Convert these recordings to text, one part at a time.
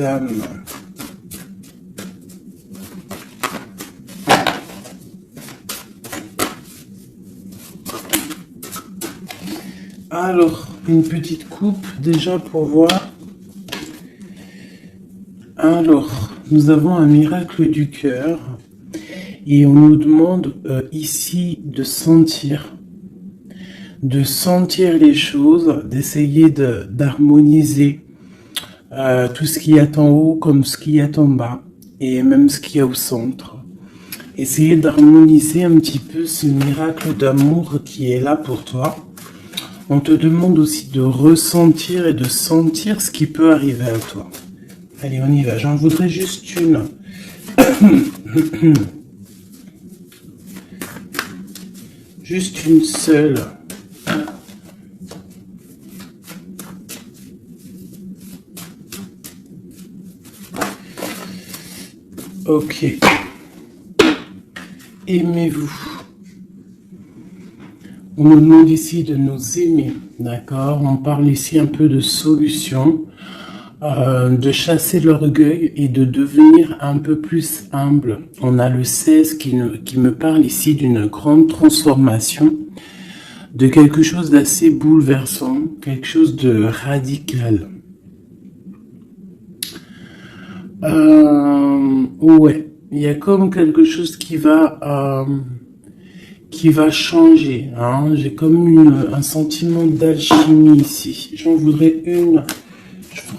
âmes. Alors, une petite coupe déjà pour voir. Alors, nous avons un miracle du cœur et on nous demande ici de sentir les choses, d'essayer d'harmoniser tout ce qu'il y a en haut comme ce qu'il y a en bas et même ce qu'il y a au centre. Essayer d'harmoniser un petit peu ce miracle d'amour qui est là pour toi. On te demande aussi de ressentir et de sentir ce qui peut arriver à toi. Allez, on y va. J'en voudrais juste une. Juste une seule. Ok. Aimez-vous. On nous demande ici de nous aimer, d'accord? On parle ici un peu de solution, de chasser l'orgueil et de devenir un peu plus humble. On a le 16 qui me parle ici d'une grande transformation, de quelque chose d'assez bouleversant, quelque chose de radical. Ouais, il y a comme quelque chose qui va changer. Hein. J'ai comme un sentiment d'alchimie ici. J'en voudrais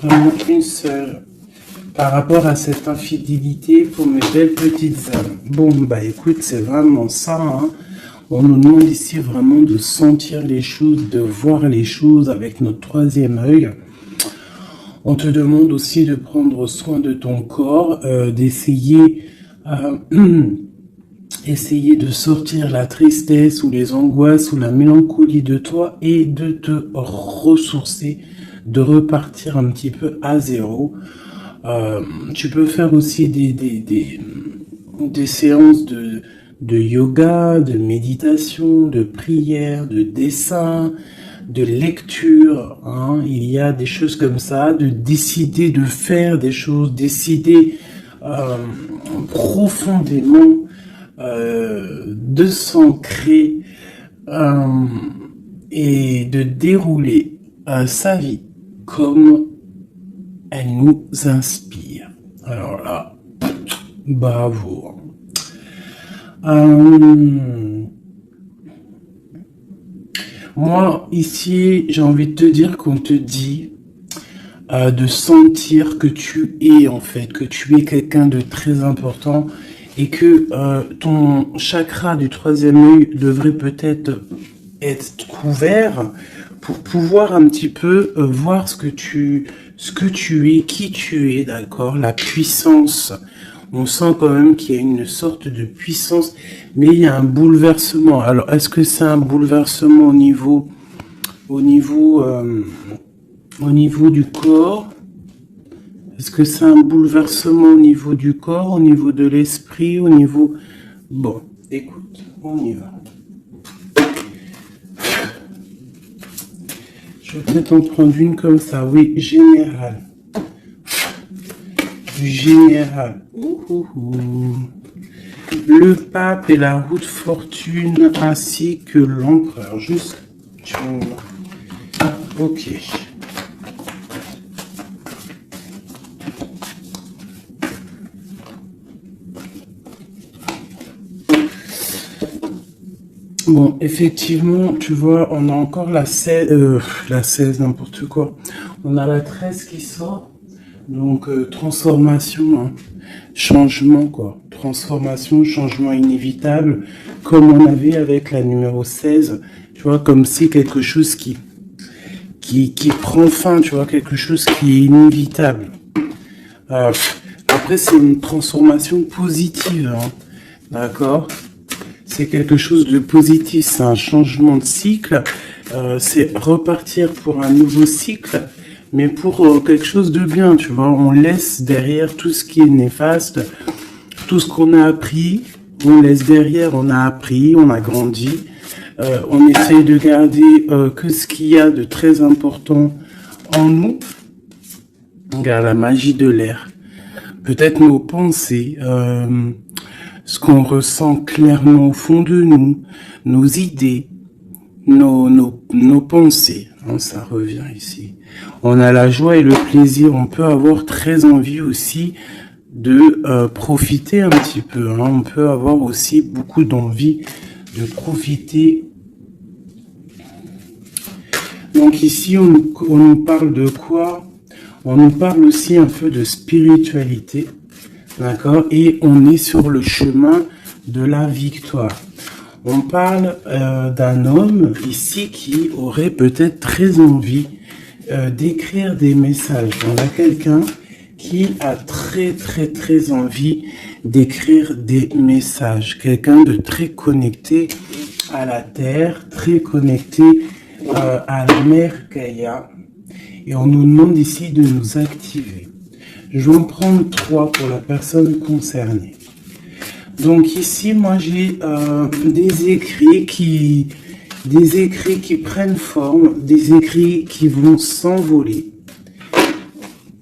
vraiment une seule par rapport à cette infidélité pour mes belles petites âmes. Bon, bah écoute, c'est vraiment ça. Hein. On nous demande ici vraiment de sentir les choses, de voir les choses avec notre troisième œil. On te demande aussi de prendre soin de ton corps, d'essayer de sortir la tristesse ou les angoisses ou la mélancolie de toi et de te ressourcer, de repartir un petit peu à zéro. Tu peux faire aussi des séances de yoga, de méditation, de prière, de dessin, de lecture. Hein. Il y a des choses comme ça, de décider de faire des choses, décider profondément de s'ancrer et de dérouler sa vie comme elle nous inspire. Alors là, bravo. Moi, ici, j'ai envie de te dire qu'on te dit de sentir que tu es, en fait, que tu es quelqu'un de très important et que ton chakra du troisième œil devrait peut-être être couvert pour pouvoir un petit peu voir ce que tu es, qui tu es, d'accord, la puissance. On sent quand même qu'il y a une sorte de puissance, mais il y a un bouleversement. Alors, est-ce que c'est un bouleversement au niveau du corps? Est-ce que c'est un bouleversement au niveau du corps, au niveau de l'esprit, au niveau... Bon, écoute, on y va. Je vais peut-être en prendre une comme ça. Oui, général. Du général. Le pape et la roue de fortune ainsi que l'empereur. Juste. Ok. Bon, effectivement, tu vois, on a encore la 16, n'importe quoi. On a la 13 qui sort. Donc, transformation, hein. Changement, quoi. Transformation, changement inévitable, comme on avait avec la numéro 16. Tu vois, comme si quelque chose qui prend fin, tu vois, quelque chose qui est inévitable. Après, c'est une transformation positive, hein. D'accord ? C'est quelque chose de positif, c'est un changement de cycle, c'est repartir pour un nouveau cycle, mais pour quelque chose de bien, tu vois. On laisse derrière tout ce qui est néfaste, tout ce qu'on a appris, on laisse derrière, on a appris, on a grandi, on essaye de garder que ce qu'il y a de très important en nous. Regarde la magie de l'air. Peut-être nos pensées, ce qu'on ressent clairement au fond de nous, nos idées, nos pensées. Hein, ça revient ici. On a la joie et le plaisir. On peut avoir très envie aussi de profiter un petit peu. Hein. On peut avoir aussi beaucoup d'envie de profiter. Donc ici, on nous parle de quoi? On nous parle aussi un peu de spiritualité. D'accord? Et on est sur le chemin de la victoire. On parle d'un homme ici qui aurait peut-être très envie d'écrire des messages. On a quelqu'un qui a très envie d'écrire des messages. Quelqu'un de très connecté à la terre, très connecté à la mère Gaïa. Et on nous demande ici de nous activer. Je vais en prendre 3 pour la personne concernée. Donc ici, moi j'ai des écrits qui prennent forme, des écrits qui vont s'envoler.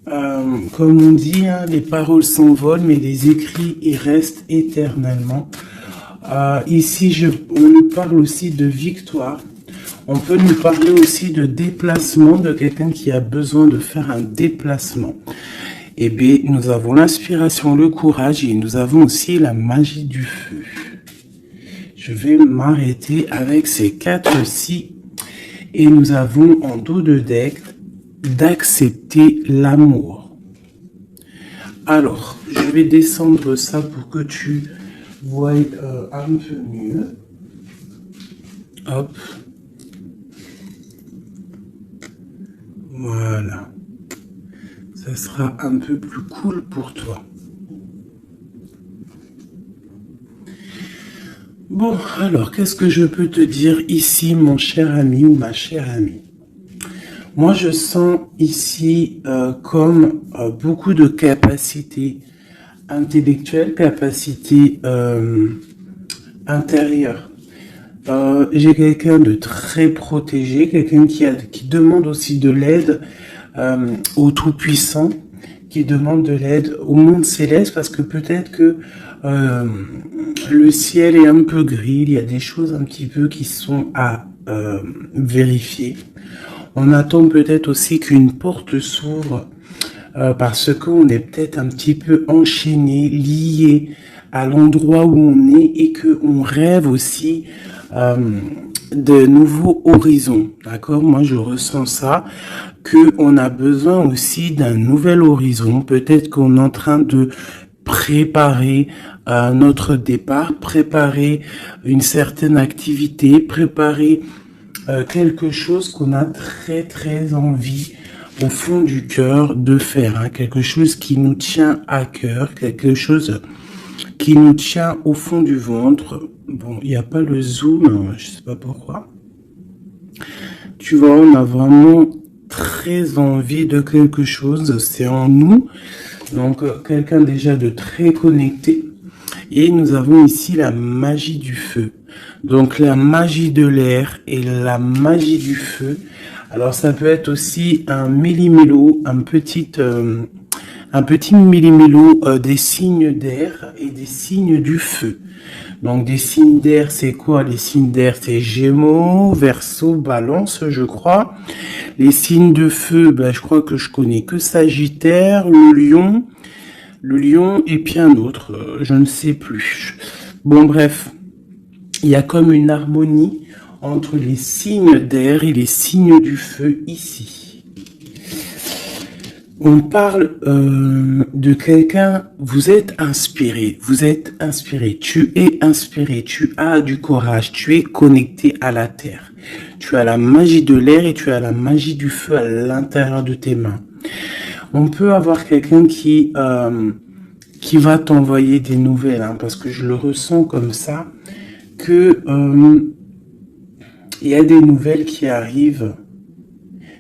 Comme on dit, hein, les paroles s'envolent, mais les écrits ils restent éternellement. Ici, on nous parle aussi de victoire. On peut nous parler aussi de déplacement, de quelqu'un qui a besoin de faire un déplacement. Eh bien, nous avons l'inspiration, le courage et nous avons aussi la magie du feu. Je vais m'arrêter avec ces 4-ci et nous avons en dos de deck d'accepter l'amour. Alors, je vais descendre ça pour que tu vois un peu mieux. Hop. Voilà. Ça sera un peu plus cool pour toi. Bon, alors, qu'est-ce que je peux te dire ici, mon cher ami ou ma chère amie? Moi, je sens ici comme beaucoup de capacités intellectuelles, capacités intérieures. J'ai quelqu'un de très protégé, quelqu'un qui demande aussi de l'aide au Tout-Puissant, qui demande de l'aide au monde céleste, parce que peut-être que le ciel est un peu gris, il y a des choses un petit peu qui sont à vérifier. On attend peut-être aussi qu'une porte s'ouvre parce qu'on est peut-être un petit peu enchaîné, lié à l'endroit où on est et qu'on rêve aussi de nouveaux horizons. D'accord? Moi, je ressens ça, qu'on a besoin aussi d'un nouvel horizon. Peut-être qu'on est en train de préparer notre départ, préparer une certaine activité, préparer quelque chose qu'on a très envie au fond du cœur de faire, hein, quelque chose qui nous tient à cœur, quelque chose qui nous tient au fond du ventre. Bon, il n'y a pas le zoom, je sais pas pourquoi. Tu vois, on a vraiment très envie de quelque chose, c'est en nous. Donc, quelqu'un déjà de très connecté. Et nous avons ici la magie du feu. Donc, la magie de l'air et la magie du feu. Alors, ça peut être aussi un millimélo, un petit millimélo des signes d'air et des signes du feu. Donc, des signes d'air, c'est quoi? Les signes d'air, c'est Gémeaux, Verseau, Balance, je crois. Les signes de feu, ben, je crois que je connais que Sagittaire, le lion et puis un autre, je ne sais plus. Bon, bref, il y a comme une harmonie entre les signes d'air et les signes du feu ici. On parle de quelqu'un, vous êtes inspiré, tu es inspiré, tu as du courage, tu es connecté à la terre. Tu as la magie de l'air et tu as la magie du feu à l'intérieur de tes mains. On peut avoir quelqu'un qui va t'envoyer des nouvelles, hein, parce que je le ressens comme ça, que il y a des nouvelles qui arrivent.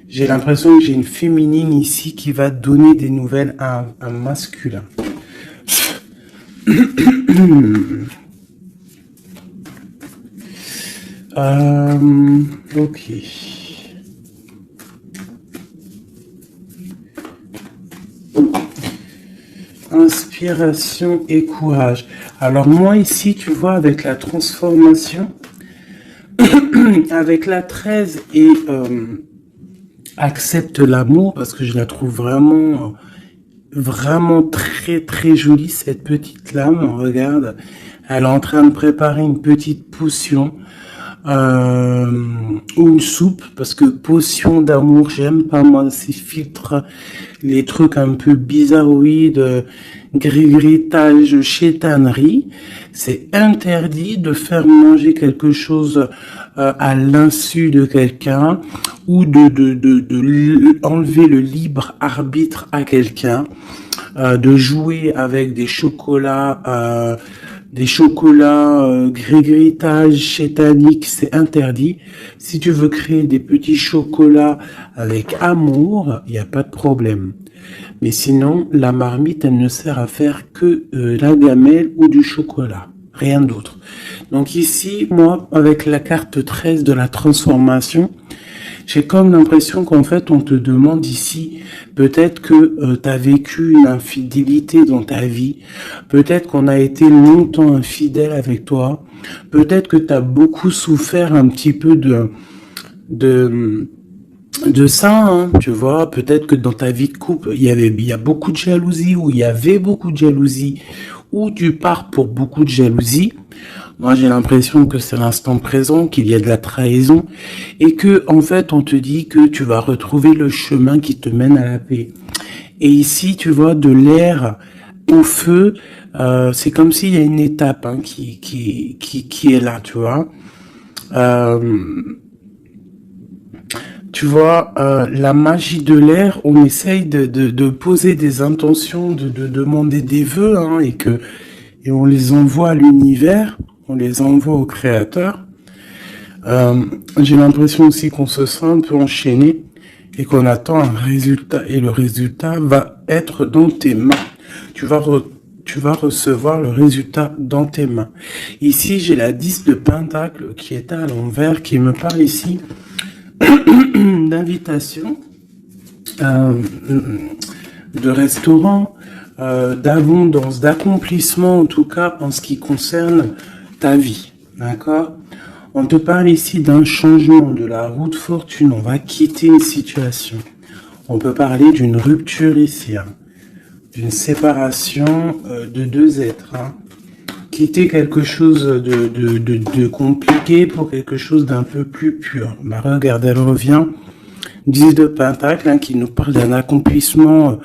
J'ai l'impression que j'ai une féminine ici qui va donner des nouvelles à un masculin. Ok. inspiration et courage. Alors moi ici, tu vois, avec la transformation, avec la 13 et accepte l'amour, parce que je la trouve vraiment, vraiment très très jolie, cette petite lame. Regarde, elle est en train de préparer une petite potion. Ou une soupe, parce que potion d'amour, j'aime pas moi ces filtres, les trucs un peu bizarroïdes, grigritage, chétanerie. C'est interdit de faire manger quelque chose à l'insu de quelqu'un, ou de enlever le libre arbitre à quelqu'un, de jouer avec des chocolats grigritage chétanique, c'est interdit. Si tu veux créer des petits chocolats avec amour, il n'y a pas de problème. Mais sinon, la marmite, elle ne sert à faire que la gamelle ou du chocolat. Rien d'autre. Donc ici, moi, avec la carte 13 de la transformation, j'ai comme l'impression qu'en fait, on te demande ici, peut-être que tu as vécu une infidélité dans ta vie, peut-être qu'on a été longtemps infidèle avec toi, peut-être que tu as beaucoup souffert un petit peu de ça, hein, tu vois, peut-être que dans ta vie de couple, il y a beaucoup de jalousie, ou il y avait beaucoup de jalousie, ou tu pars pour beaucoup de jalousie. Moi, j'ai l'impression que c'est l'instant présent, qu'il y a de la trahison, et que, en fait, on te dit que tu vas retrouver le chemin qui te mène à la paix. Et ici, tu vois, de l'air au feu, c'est comme s'il y a une étape hein, qui est là, tu vois. Tu vois, la magie de l'air, on essaye de poser des intentions, de demander des vœux, hein, et on les envoie à l'univers, on les envoie au créateur. J'ai l'impression aussi qu'on se sent un peu enchaîné et qu'on attend un résultat, et le résultat va être dans tes mains. Tu vas recevoir le résultat dans tes mains. Ici, j'ai la 10 de Pentacle qui est à l'envers, qui me parle ici d'invitation, de restaurant, d'abondance, d'accomplissement, en tout cas en ce qui concerne ta vie. D'accord? On te parle ici d'un changement de la route fortune. On va quitter une situation. On peut parler d'une rupture ici, hein, d'une séparation de deux êtres. Hein. Quitter quelque chose de compliqué pour quelque chose d'un peu plus pur. Bah, regarde, elle revient. 10 de Pentacle, hein, qui nous parle d'un accomplissement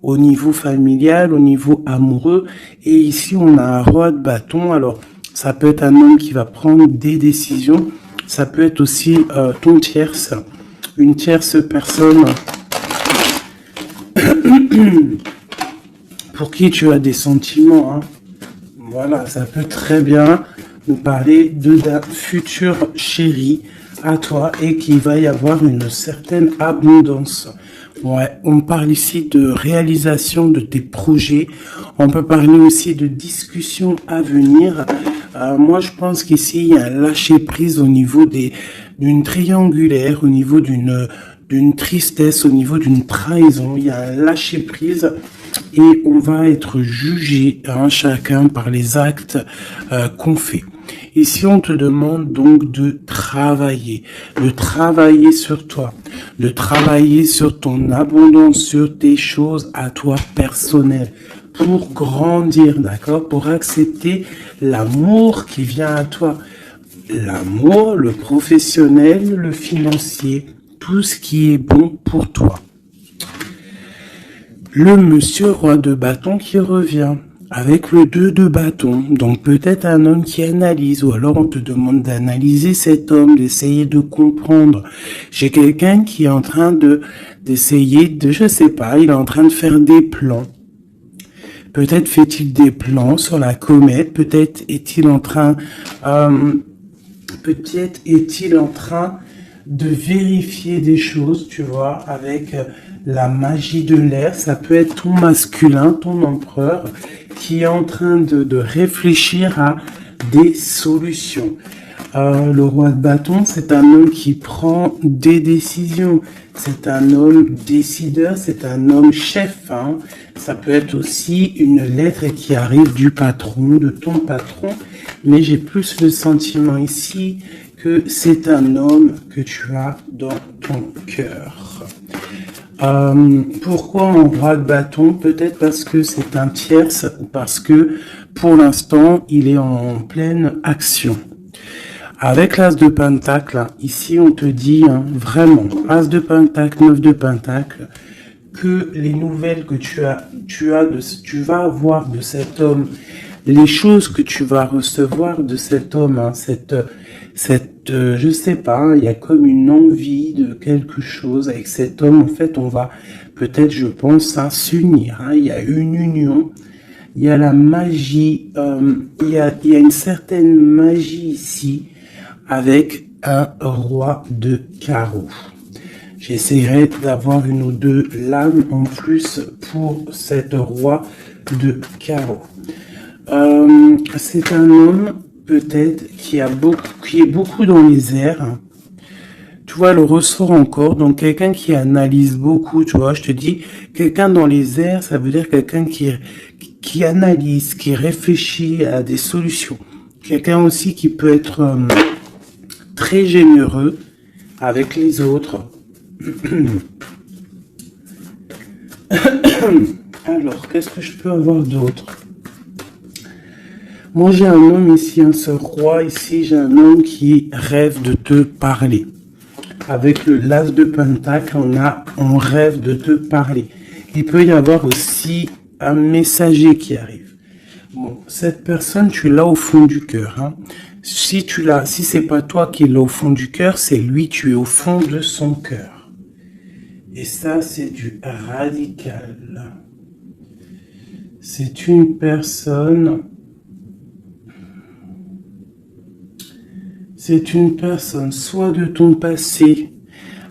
au niveau familial, au niveau amoureux. Et ici, on a un roi de bâton. Alors, ça peut être un homme qui va prendre des décisions. Ça peut être aussi ton tierce, une tierce personne pour qui tu as des sentiments. Hein. Voilà, ça peut très bien nous parler d'un futur chéri à toi et qu'il va y avoir une certaine abondance. Ouais, on parle ici de réalisation de tes projets. On peut parler aussi de discussions à venir. Moi, je pense qu'ici, il y a un lâcher-prise au niveau d'une triangulaire, au niveau d'une tristesse, au niveau d'une trahison. Il y a un lâcher-prise et on va être jugé, hein, chacun par les actes qu'on fait. Ici, on te demande donc de travailler sur toi, de travailler sur ton abondance, sur tes choses à toi personnelles, pour grandir, d'accord, pour accepter l'amour qui vient à toi, l'amour, le professionnel, le financier, tout ce qui est bon pour toi. Le monsieur roi de bâton qui revient avec le 2 de bâton, donc peut-être un homme qui analyse, ou alors on te demande d'analyser cet homme, d'essayer de comprendre. J'ai quelqu'un qui est en train d'essayer de, je sais pas, il est en train de faire des plans. Peut-être fait-il des plans sur la comète, peut-être est-il en train de vérifier des choses, tu vois, avec la magie de l'air. Ça peut être ton masculin, ton empereur, qui est en train de réfléchir à des solutions. Le roi de bâton, c'est un homme qui prend des décisions. C'est un homme décideur, c'est un homme chef. Hein. Ça peut être aussi une lettre qui arrive du patron, de ton patron. Mais j'ai plus le sentiment ici que c'est un homme que tu as dans ton cœur. Pourquoi un roi de bâton? Peut-être parce que c'est un tierce ou parce que pour l'instant, il est en pleine action. Avec l'as de pentacle, ici on te dit vraiment, as de pentacle, 9 de pentacle, que les nouvelles que tu vas avoir de cet homme, les choses que tu vas recevoir de cet homme, je sais pas, il y a comme une envie de quelque chose avec cet homme. En fait, on va peut-être, je pense, s'unir. Il y a une union. Il y a la magie, il y a une certaine magie ici avec un roi de carreau. J'essaierai d'avoir une ou deux lames en plus pour cet roi de carreau. C'est un homme peut-être qui est beaucoup dans les airs. Tu vois, le ressort encore. Donc, quelqu'un qui analyse beaucoup, tu vois, je te dis, quelqu'un dans les airs, ça veut dire quelqu'un qui analyse, qui réfléchit à des solutions. Quelqu'un aussi qui peut être très généreux avec les autres. Alors, qu'est-ce que je peux avoir d'autre? Moi, j'ai un homme ici, ce roi ici, j'ai un homme qui rêve de te parler. Avec le l'as de pentacle, on rêve de te parler. Il peut y avoir aussi un messager qui arrive. Bon, cette personne, tu l'as au fond du cœur. Hein. Si c'est pas toi qui l'as au fond du cœur, c'est lui, tu es au fond de son cœur. Et ça, c'est du radical. C'est une personne soit de ton passé,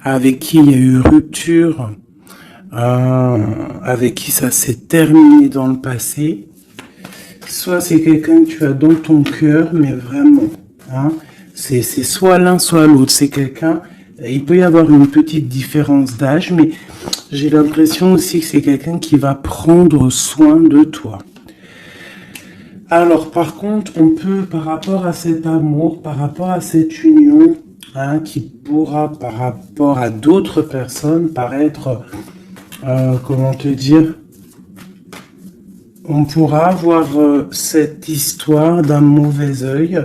avec qui il y a eu rupture, avec qui ça s'est terminé dans le passé, soit c'est quelqu'un que tu as dans ton cœur, mais vraiment, hein, c'est soit l'un, soit l'autre, c'est quelqu'un, il peut y avoir une petite différence d'âge, mais j'ai l'impression aussi que c'est quelqu'un qui va prendre soin de toi. Alors, par contre, on peut, par rapport à cet amour, par rapport à cette union, hein, qui pourra, par rapport à d'autres personnes, paraître, comment te dire, on pourra avoir cette histoire d'un mauvais œil.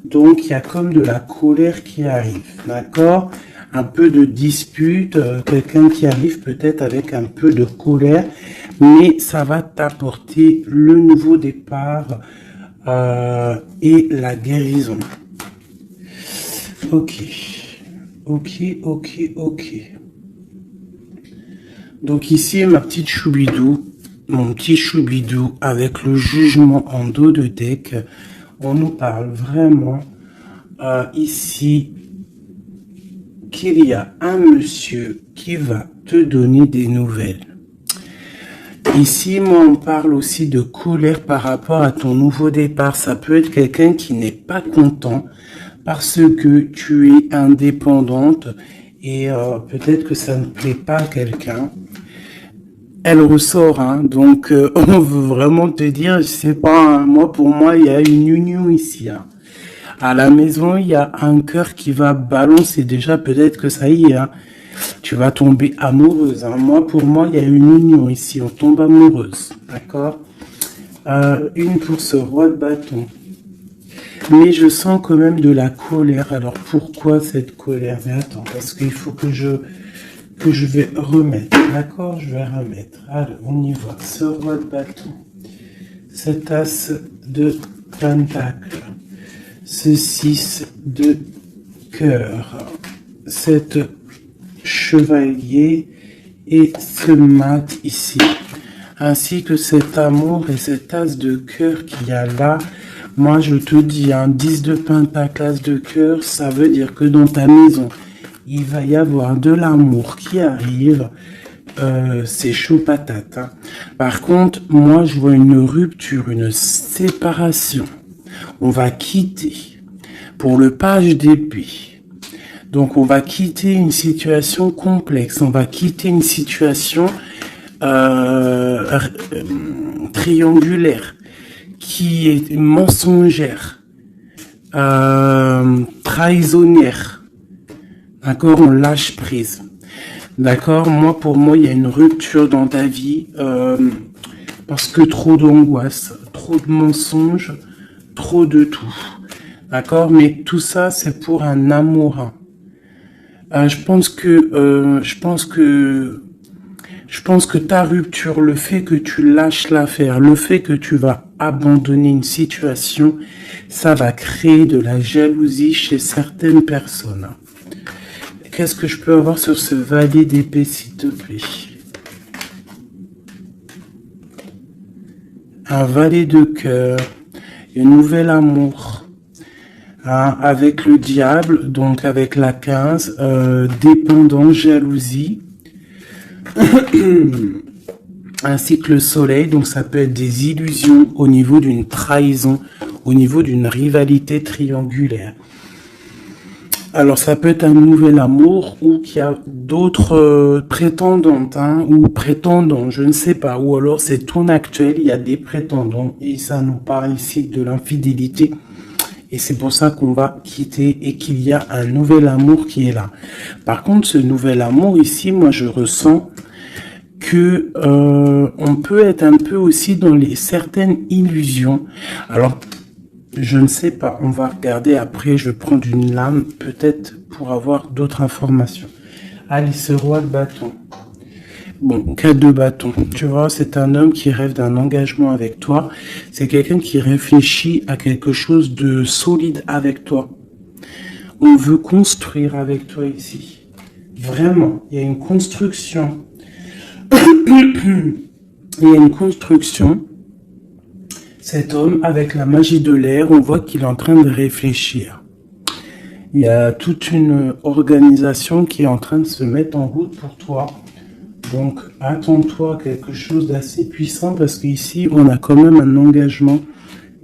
Donc, il y a comme de la colère qui arrive, d'accord? Un peu de dispute, quelqu'un qui arrive peut-être avec un peu de colère, mais ça va t'apporter le nouveau départ et la guérison. Ok. Donc ici, ma petite choubidou, mon petit choubidou avec le jugement en dos de deck, on nous parle vraiment ici qu'il y a un monsieur qui va te donner des nouvelles. Ici, moi, on parle aussi de colère par rapport à ton nouveau départ. Ça peut être quelqu'un qui n'est pas content parce que tu es indépendante et peut-être que ça ne plaît pas à quelqu'un. Elle ressort, hein, donc on veut vraiment te dire, je sais pas, hein, pour moi, il y a une union ici. Hein. À la maison, il y a un cœur qui va balancer. Déjà, peut-être que ça y est, hein, tu vas tomber amoureuse. Hein. Pour moi, il y a une union ici. On tombe amoureuse. D'accord? Une pour ce roi de bâton. Mais je sens quand même de la colère. Alors, pourquoi cette colère? Mais attends, parce qu'il faut que je vais remettre. D'accord? Je vais remettre. Allez, on y va. Ce roi de bâton. Cet as de pentacle. Ce 6 de cœur, cet chevalier et ce mat ici, ainsi que cet amour et cet as de cœur qu'il y a là. Moi, je te dis, un 10 de pentacle, as de cœur, ça veut dire que dans ta maison, il va y avoir de l'amour qui arrive. C'est chaud patate. Hein. Par contre, moi, je vois une rupture, une séparation. On va quitter. pour le page d'épée. Donc, on va quitter une situation complexe. On va quitter une situation triangulaire qui est mensongère, trahisonnière. D'accord, on lâche prise. D'accord, pour moi, il y a une rupture dans ta vie parce que trop d'angoisse, trop de mensonges, trop de tout. D'accord, mais tout ça, c'est pour un amour. Je pense que ta rupture, le fait que tu lâches l'affaire, le fait que tu vas abandonner une situation, ça va créer de la jalousie chez certaines personnes. Qu'est-ce que je peux avoir sur ce valet d'épée, s'il te plaît? Un valet de cœur, un nouvel amour. Avec le diable, donc avec la 15, dépendance, jalousie, ainsi que le soleil, donc ça peut être des illusions au niveau d'une trahison, au niveau d'une rivalité triangulaire. Alors ça peut être un nouvel amour ou qu'il y a d'autres prétendantes ou prétendants, je ne sais pas, ou alors c'est ton actuel, il y a des prétendants et ça nous parle ici de l'infidélité. Et c'est pour ça qu'on va quitter et qu'il y a un nouvel amour qui est là. Par contre, ce nouvel amour ici, moi je ressens que on peut être un peu aussi dans certaines illusions. Alors, je ne sais pas, on va regarder après, je vais prendre une lame peut-être pour avoir d'autres informations. Allez, ce roi de bâton. Bon, 4 de bâton. Tu vois, c'est un homme qui rêve d'un engagement avec toi. C'est quelqu'un qui réfléchit à quelque chose de solide avec toi. On veut construire avec toi ici. Vraiment, il y a une construction. Il y a une construction. Cet homme, avec la magie de l'air, on voit qu'il est en train de réfléchir. Il y a toute une organisation qui est en train de se mettre en route pour toi. Donc, attends-toi à quelque chose d'assez puissant parce qu'ici, on a quand même un engagement,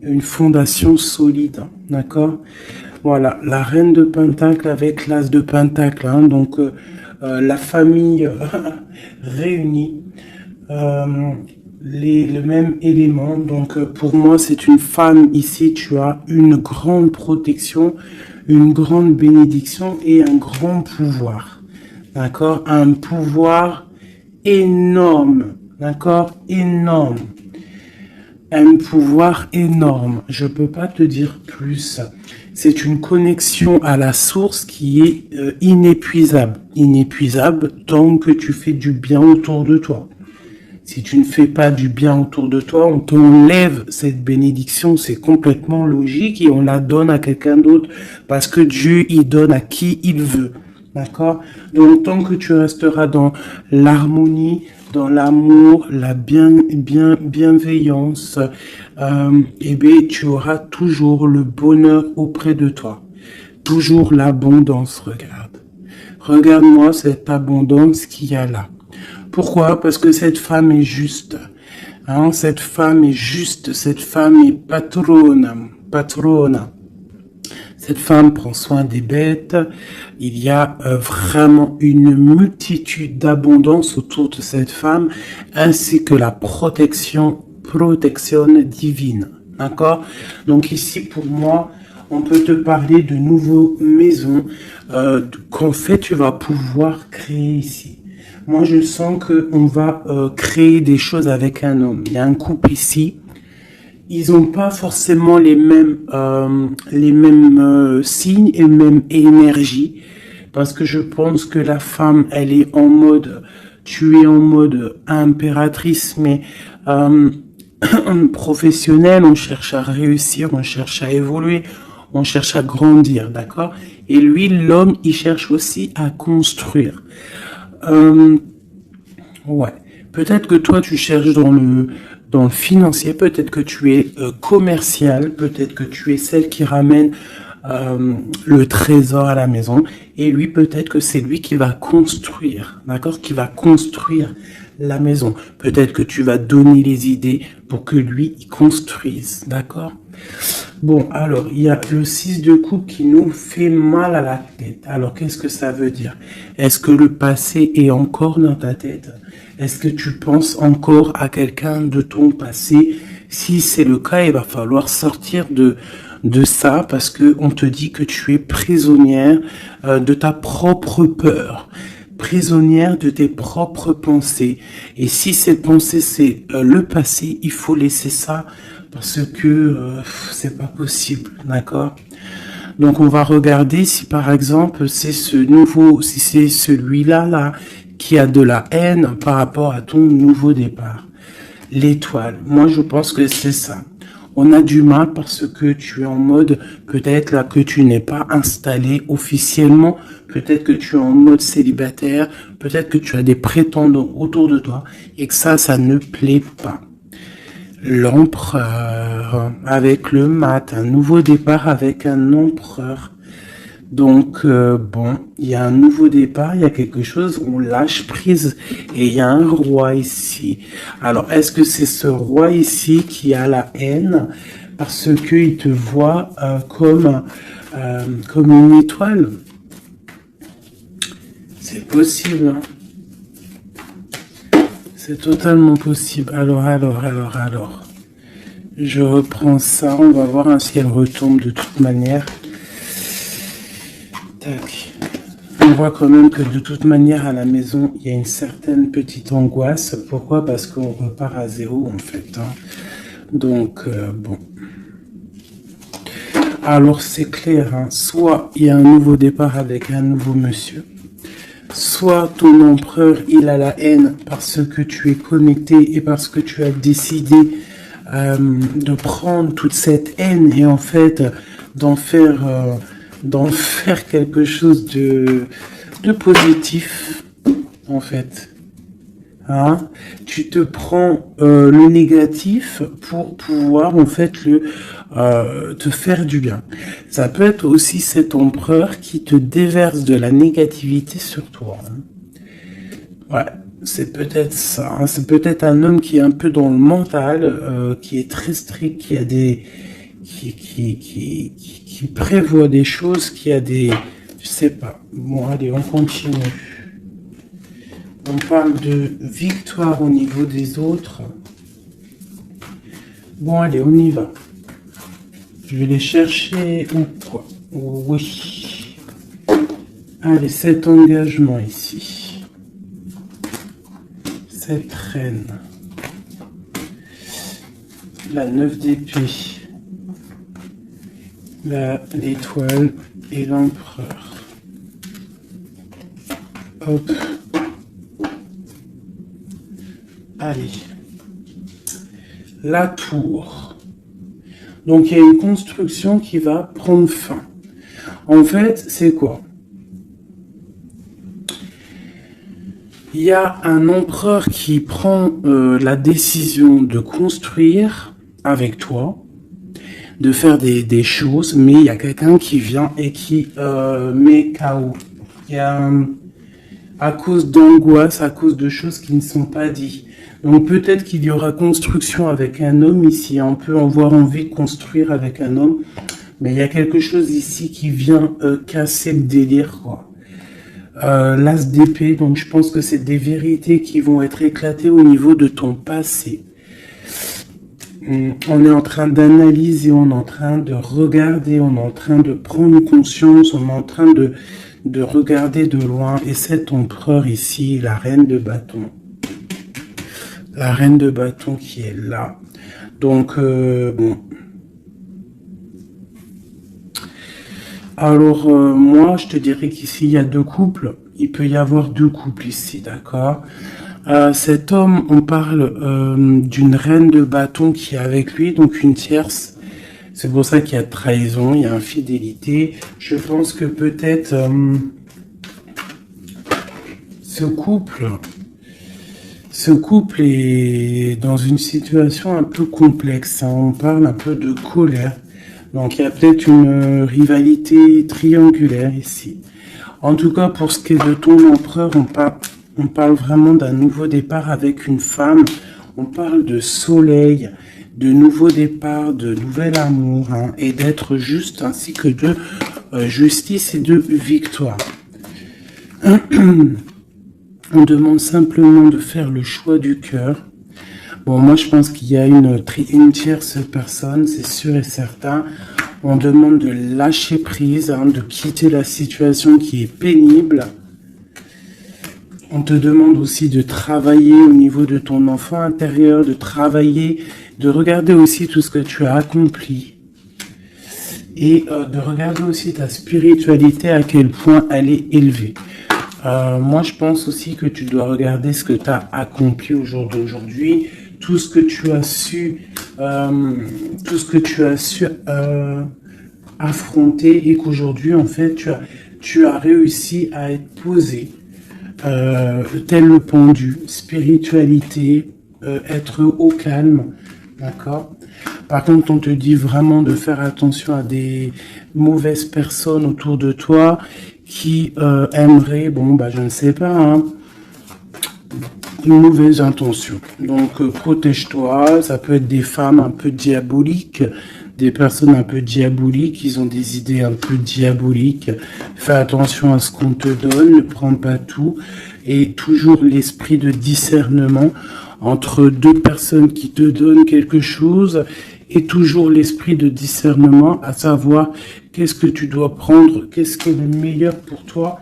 une fondation solide. D'accord? Voilà, la reine de Pentacle avec l'as de Pentacle. Donc, la famille réunie, le même élément. Donc, pour moi, c'est une femme ici. Tu as une grande protection, une grande bénédiction et un grand pouvoir. D'accord? Un pouvoir énorme, d'accord, énorme, un pouvoir énorme, je peux pas te dire plus, c'est une connexion à la source qui est inépuisable tant que tu fais du bien autour de toi. Si tu ne fais pas du bien autour de toi, on t'enlève cette bénédiction, c'est complètement logique et on la donne à quelqu'un d'autre parce que Dieu, il donne à qui il veut. D'accord? Donc, tant que tu resteras dans l'harmonie, dans l'amour, la bienveillance, tu auras toujours le bonheur auprès de toi. Toujours l'abondance, regarde. Regarde-moi cette abondance qu'il y a là. Pourquoi? Parce que cette femme est juste. Cette femme est juste. Cette femme est patrona. Cette femme prend soin des bêtes. Il y a vraiment une multitude d'abondance autour de cette femme, ainsi que la protection divine. D'accord? Donc ici, pour moi, on peut te parler de nouvelles maisons qu'en fait, tu vas pouvoir créer ici. Moi, je sens qu'on va créer des choses avec un homme. Il y a un couple ici. Ils n'ont pas forcément les mêmes signes et même énergie, parce que je pense que la femme, elle est en mode, tu es en mode impératrice, mais professionnelle. On cherche à réussir, on cherche à évoluer, on cherche à grandir, d'accord? Et lui, l'homme, il cherche aussi à construire. Ouais. Peut-être que toi, tu cherches dans le financier, peut-être que tu es commercial, peut-être que tu es celle qui ramène le trésor à la maison, et lui, peut-être que c'est lui qui va construire, d'accord, qui va construire la maison. Peut-être que tu vas donner les idées pour que lui, il construise, d'accord. Bon, alors, il y a le 6 de coupe qui nous fait mal à la tête. Alors, qu'est-ce que ça veut dire? Est-ce que le passé est encore dans ta tête? Est-ce que tu penses encore à quelqu'un de ton passé? Si c'est le cas, il va falloir sortir de ça parce que on te dit que tu es prisonnière de ta propre peur, prisonnière de tes propres pensées. Et si cette pensée c'est le passé, il faut laisser ça parce que c'est pas possible, d'accord? Donc on va regarder si par exemple c'est ce nouveau, si c'est celui-là là qui a de la haine par rapport à ton nouveau départ. L'étoile, moi je pense que c'est ça. On a du mal parce que tu es en mode, peut-être là que tu n'es pas installé officiellement, peut-être que tu es en mode célibataire, peut-être que tu as des prétendants autour de toi et que ça ne plaît pas. L'empereur avec le mat, un nouveau départ avec un empereur. Donc, bon, il y a un nouveau départ, il y a quelque chose, on lâche prise et il y a un roi ici. Alors, est-ce que c'est ce roi ici qui a la haine parce qu'il te voit comme une étoile? C'est possible, hein. C'est totalement possible. Alors. Je reprends ça, on va voir si elle retombe de toute manière. Tac. On voit quand même que de toute manière à la maison, il y a une certaine petite angoisse. Pourquoi? Parce qu'on repart à zéro en fait. Hein. Donc, bon. Alors c'est clair, hein. Soit il y a un nouveau départ avec un nouveau monsieur. Soit ton empereur, il a la haine parce que tu es connecté et parce que tu as décidé de prendre toute cette haine et en fait d'en faire quelque chose de positif en fait. Hein? Tu te prends le négatif pour pouvoir en fait te faire du bien. Ça peut être aussi cet empereur qui te déverse de la négativité sur toi. Hein? Ouais, c'est peut-être ça. Hein? C'est peut-être un homme qui est un peu dans le mental, qui est très strict, qui a qui prévoit des choses, qui a des, je sais pas. Bon, allez, on continue. On parle de victoire au niveau des autres. Bon, allez, on y va. Je vais les chercher ou quoi? Oui. Allez, cet engagement ici. Cette reine. La 9 d'épée. L'étoile et l'empereur. Hop. Allez. La tour. Donc, il y a une construction qui va prendre fin. En fait, c'est quoi? Il y a un empereur qui prend la décision de construire avec toi, de faire des choses, mais il y a quelqu'un qui vient et qui met KO. Il y a, à cause d'angoisse, à cause de choses qui ne sont pas dites. Donc peut-être qu'il y aura construction avec un homme ici. On peut avoir envie de construire avec un homme, mais il y a quelque chose ici qui vient casser le délire, quoi. L'as d'épée, donc je pense que c'est des vérités qui vont être éclatées au niveau de ton passé. On est en train d'analyser, on est en train de regarder, on est en train de prendre conscience, on est en train de regarder de loin. Et cet empereur ici, la reine de bâton. La reine de bâton qui est là. Donc, bon. Alors, moi, je te dirais qu'ici, il y a deux couples. Il peut y avoir deux couples ici, d'accord? Cet homme, on parle d'une reine de bâton qui est avec lui, donc une tierce. C'est pour ça qu'il y a trahison, il y a infidélité. Je pense que peut-être ce couple est dans une situation un peu complexe. Hein. On parle un peu de colère. Donc il y a peut-être une rivalité triangulaire ici. En tout cas, pour ce qui est de ton empereur, on parle vraiment d'un nouveau départ avec une femme. On parle de soleil, de nouveaux départs, de nouvel amour, hein, et d'être juste, ainsi que de justice et de victoire. On demande simplement de faire le choix du cœur. Bon, moi, je pense qu'il y a une tierce personne, c'est sûr et certain. On demande de lâcher prise, hein, de quitter la situation qui est pénible. On te demande aussi de travailler au niveau de ton enfant intérieur, de travailler, de regarder aussi tout ce que tu as accompli. Et de regarder aussi ta spiritualité, à quel point elle est élevée. Moi, je pense aussi que tu dois regarder ce que tu as accompli au jour d'aujourd'hui, tout ce que tu as su, affronter, et qu'aujourd'hui, en fait, tu as réussi à être posé, tel le pendu, spiritualité, être au calme, d'accord? Par contre, on te dit vraiment de faire attention à des mauvaises personnes autour de toi qui aimeraient, bon, bah, je ne sais pas, hein, une mauvaise intention. Donc, protège-toi. Ça peut être des femmes un peu diaboliques, des personnes un peu diaboliques, ils ont des idées un peu diaboliques. Fais attention à ce qu'on te donne, ne prends pas tout. Et toujours l'esprit de discernement entre deux personnes qui te donnent quelque chose, et toujours l'esprit de discernement, à savoir qu'est-ce que tu dois prendre, qu'est-ce qui est le meilleur pour toi,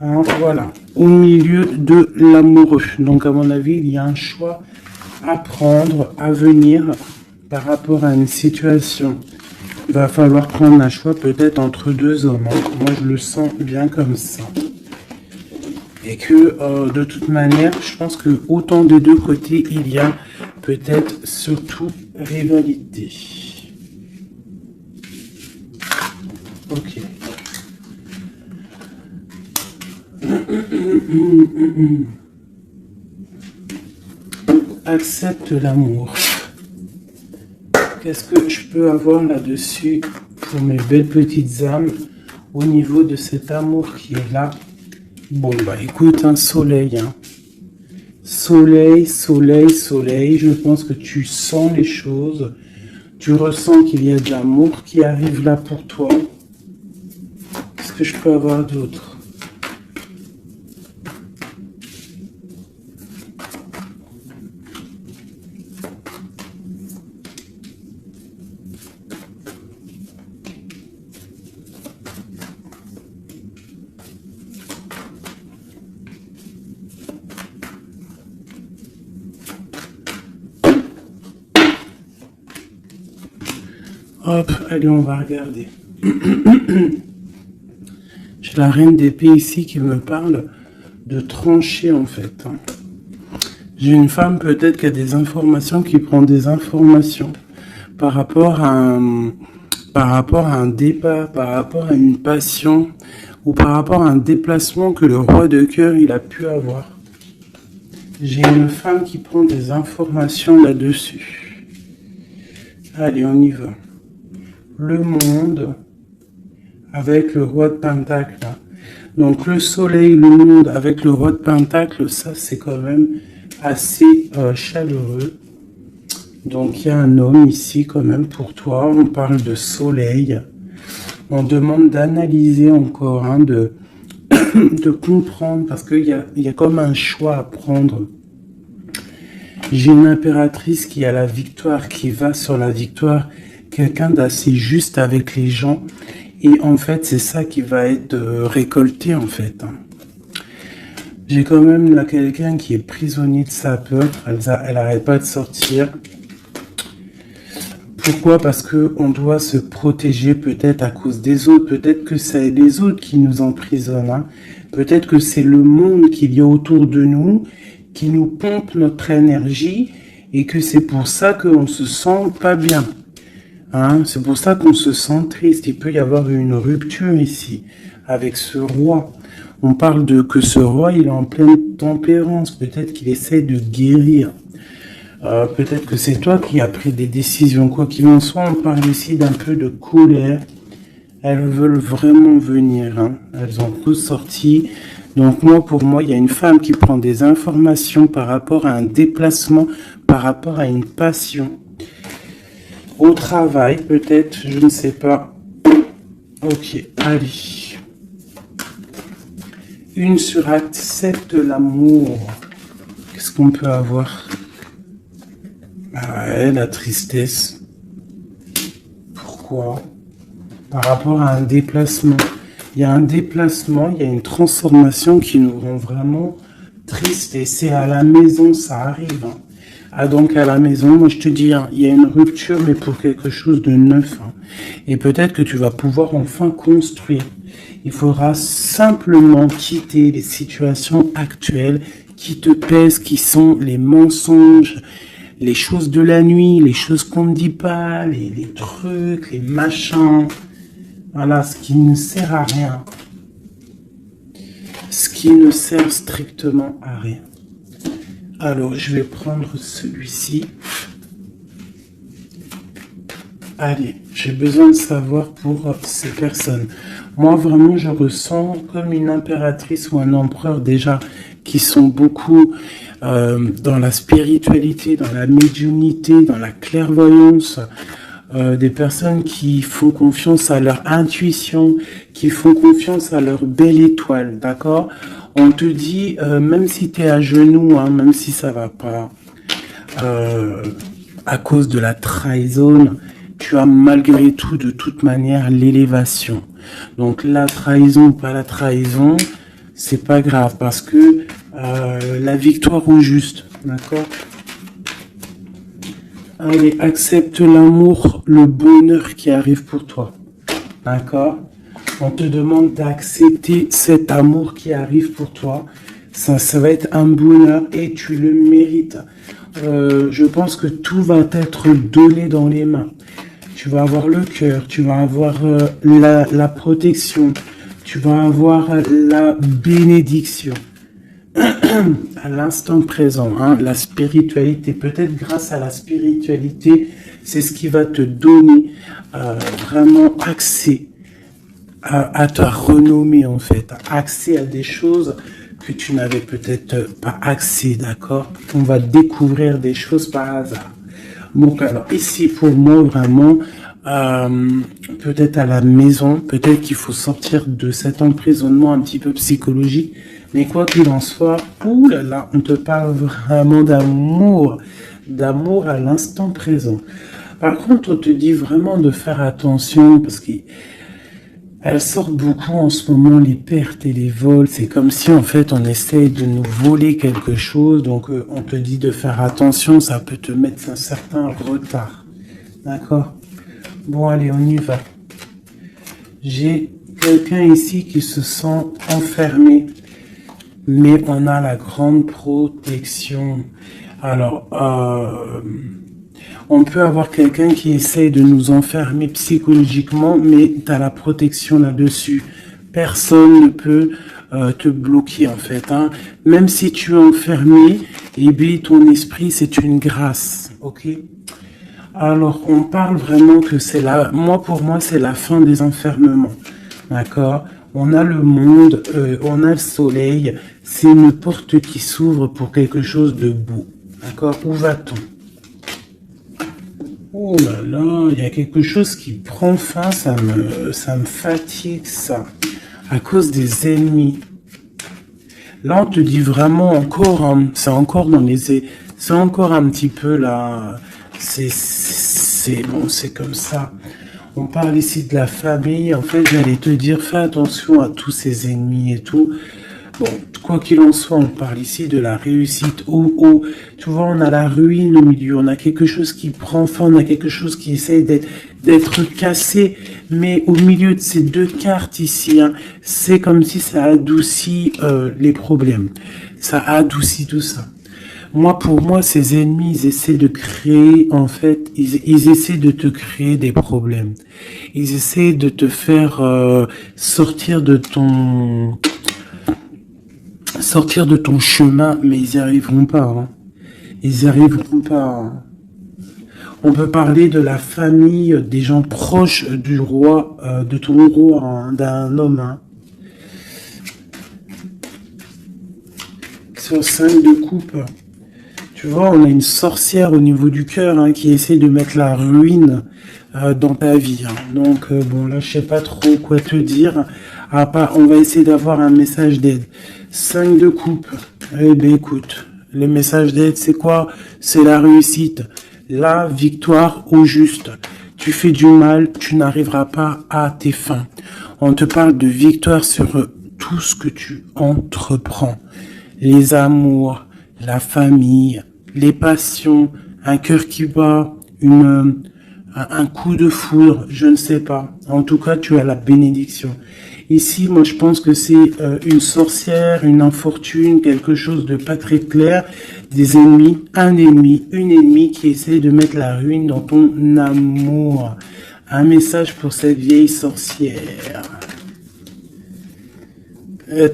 hein, voilà, au milieu de l'amoureux. Donc à mon avis, il y a un choix à prendre, à venir par rapport à une situation. Il va falloir prendre un choix peut-être entre deux hommes, hein. Moi je le sens bien comme ça. Et que de toute manière, je pense que autant des deux côtés, il y a peut-être surtout rivalité. Ok. Accepte l'amour. Qu'est-ce que je peux avoir là-dessus pour mes belles petites âmes au niveau de cet amour qui est là? Bon, bah écoute, un soleil, hein. Soleil, soleil, soleil. Je pense que tu sens les choses. Tu ressens qu'il y a de l'amour qui arrive là pour toi. Qu'est-ce que je peux avoir d'autre? Hop, allez, on va regarder. J'ai la reine d'épée ici qui me parle de trancher, en fait. J'ai une femme peut-être qui a des informations, qui prend des informations par rapport à un départ, par rapport à une passion, ou par rapport à un déplacement que le roi de cœur il a pu avoir. J'ai une femme qui prend des informations là-dessus. Allez, on y va. Le monde avec le roi de Pentacle. Donc le soleil, le monde avec le roi de Pentacle, ça c'est quand même assez chaleureux. Donc il y a un homme ici quand même pour toi. On parle de soleil. On demande d'analyser encore, hein, de comprendre, parce qu'il y a comme un choix à prendre. J'ai une impératrice qui a la victoire, qui va sur la victoire. Quelqu'un d'assez juste avec les gens, et en fait c'est ça qui va être récolté en fait. J'ai quand même là quelqu'un qui est prisonnier de sa peur, elle n'arrête pas de sortir. Pourquoi? Parce que on doit se protéger peut-être à cause des autres, peut-être que c'est les autres qui nous emprisonnent, hein. Peut-être que c'est le monde qu'il y a autour de nous qui nous pompe notre énergie, et que c'est pour ça qu'on se sent pas bien. Hein, c'est pour ça qu'on se sent triste. Il peut y avoir une rupture ici avec ce roi. On parle de que ce roi, il est en pleine tempérance. Peut-être qu'il essaie de guérir. Peut-être que c'est toi qui as pris des décisions. Quoi qu'il en soit, on parle ici d'un peu de colère. Elles veulent vraiment venir. Hein. Elles ont ressorti. Donc moi, pour moi, il y a une femme qui prend des informations par rapport à un déplacement, par rapport à une passion. Au travail, peut-être, je ne sais pas. Ok, allez. Une sur accepte l'amour. Qu'est-ce qu'on peut avoir? Ah ouais, la tristesse. Pourquoi? Par rapport à un déplacement. Il y a un déplacement, il y a une transformation qui nous rend vraiment triste. Et c'est à la maison, ça arrive. Hein. Ah donc à la maison, moi je te dis, hein, il y a une rupture, mais pour quelque chose de neuf. Hein. Et peut-être que tu vas pouvoir enfin construire. Il faudra simplement quitter les situations actuelles qui te pèsent, qui sont les mensonges, les choses de la nuit, les choses qu'on ne dit pas, les trucs, les machins. Voilà, ce qui ne sert à rien. Ce qui ne sert strictement à rien. Alors, je vais prendre celui-ci. Allez, j'ai besoin de savoir pour ces personnes. Moi, vraiment, je ressens comme une impératrice ou un empereur déjà qui sont beaucoup dans la spiritualité, dans la médiumnité, dans la clairvoyance. Des personnes qui font confiance à leur intuition, qui font confiance à leur belle étoile, d'accord? On te dit, même si tu es à genoux, hein, même si ça va pas, à cause de la trahison, tu as malgré tout, de toute manière, l'élévation. Donc la trahison, pas la trahison, c'est pas grave, parce que la victoire au juste, d'accord? Allez, accepte l'amour, le bonheur qui arrive pour toi. D'accord? On te demande d'accepter cet amour qui arrive pour toi. Ça va être un bonheur et tu le mérites. Je pense que tout va t'être donné dans les mains. Tu vas avoir le cœur, tu vas avoir la protection, tu vas avoir la bénédiction. À l'instant présent, hein, la spiritualité, peut-être grâce à la spiritualité, c'est ce qui va te donner vraiment accès à ta renommée en fait, accès à des choses que tu n'avais peut-être pas accès, d'accord? On va découvrir des choses par hasard. Donc alors ici pour moi vraiment, peut-être à la maison, peut-être qu'il faut sortir de cet emprisonnement un petit peu psychologique. Mais quoi qu'il en soit, oulala, on te parle vraiment d'amour à l'instant présent. Par contre, on te dit vraiment de faire attention parce qu'elles sortent beaucoup en ce moment, les pertes et les vols. C'est comme si en fait on essaye de nous voler quelque chose. Donc on te dit de faire attention, ça peut te mettre un certain retard. D'accord? Bon, allez, on y va. J'ai quelqu'un ici qui se sent enfermé. Mais on a la grande protection. Alors, on peut avoir quelqu'un qui essaye de nous enfermer psychologiquement, mais tu as la protection là-dessus. Personne ne peut te bloquer en fait. Hein. Même si tu es enfermé, eh bien, ton esprit, c'est une grâce. Ok? Alors, on parle vraiment que c'est pour moi, c'est la fin des enfermements. D'accord? On a le monde, on a le soleil, c'est une porte qui s'ouvre pour quelque chose de beau. D'accord? Où va-t-on? Oh là là, il y a quelque chose qui prend fin, ça me fatigue ça, à cause des ennemis. Là, on te dit vraiment encore, hein, c'est encore c'est encore un petit peu là, bon, c'est comme ça. On parle ici de la famille. En fait, j'allais te dire, fais attention à tous ces ennemis et tout. Bon, quoi qu'il en soit, on parle ici de la réussite. Tu vois, on a la ruine au milieu. On a quelque chose qui prend fin. On a quelque chose qui essaie d'être cassé. Mais au milieu de ces deux cartes ici, hein, c'est comme si ça adoucit les problèmes. Ça adoucit tout ça. Pour moi, ces ennemis, ils essaient de créer, en fait, ils essaient de te créer des problèmes. Ils essaient de te faire sortir de ton chemin, mais ils n'y arriveront pas. Hein. Ils n'y arriveront pas. Hein. On peut parler de la famille, des gens proches du roi, de ton roi, hein, d'un homme. Hein. Sur 5 de coupe. Tu vois, on a une sorcière au niveau du cœur hein, qui essaie de mettre la ruine dans ta vie. Hein. Donc, bon, là, je sais pas trop quoi te dire. À part, on va essayer d'avoir un message d'aide. 5 de coupe. Eh bien, écoute, le message d'aide, c'est quoi? C'est la réussite. La victoire au juste. Tu fais du mal, tu n'arriveras pas à tes fins. On te parle de victoire sur tout ce que tu entreprends. Les amours, la famille, les passions, un cœur qui bat, un coup de foudre, je ne sais pas. En tout cas, tu as la bénédiction. Ici, moi, je pense que c'est une sorcière, une infortune, quelque chose de pas très clair, des ennemis, un ennemi, une ennemie qui essaie de mettre la ruine dans ton amour. Un message pour cette vieille sorcière.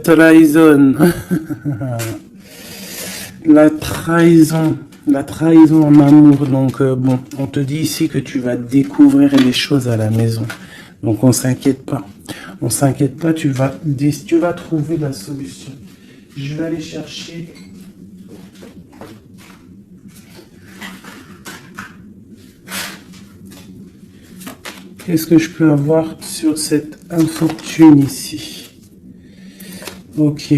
Trahison. La trahison en amour. Donc, bon, on te dit ici que tu vas découvrir les choses à la maison. Donc, on s'inquiète pas. On s'inquiète pas, tu vas trouver la solution. Je vais aller chercher. Qu'est-ce que je peux avoir sur cette infortune ici? Ok.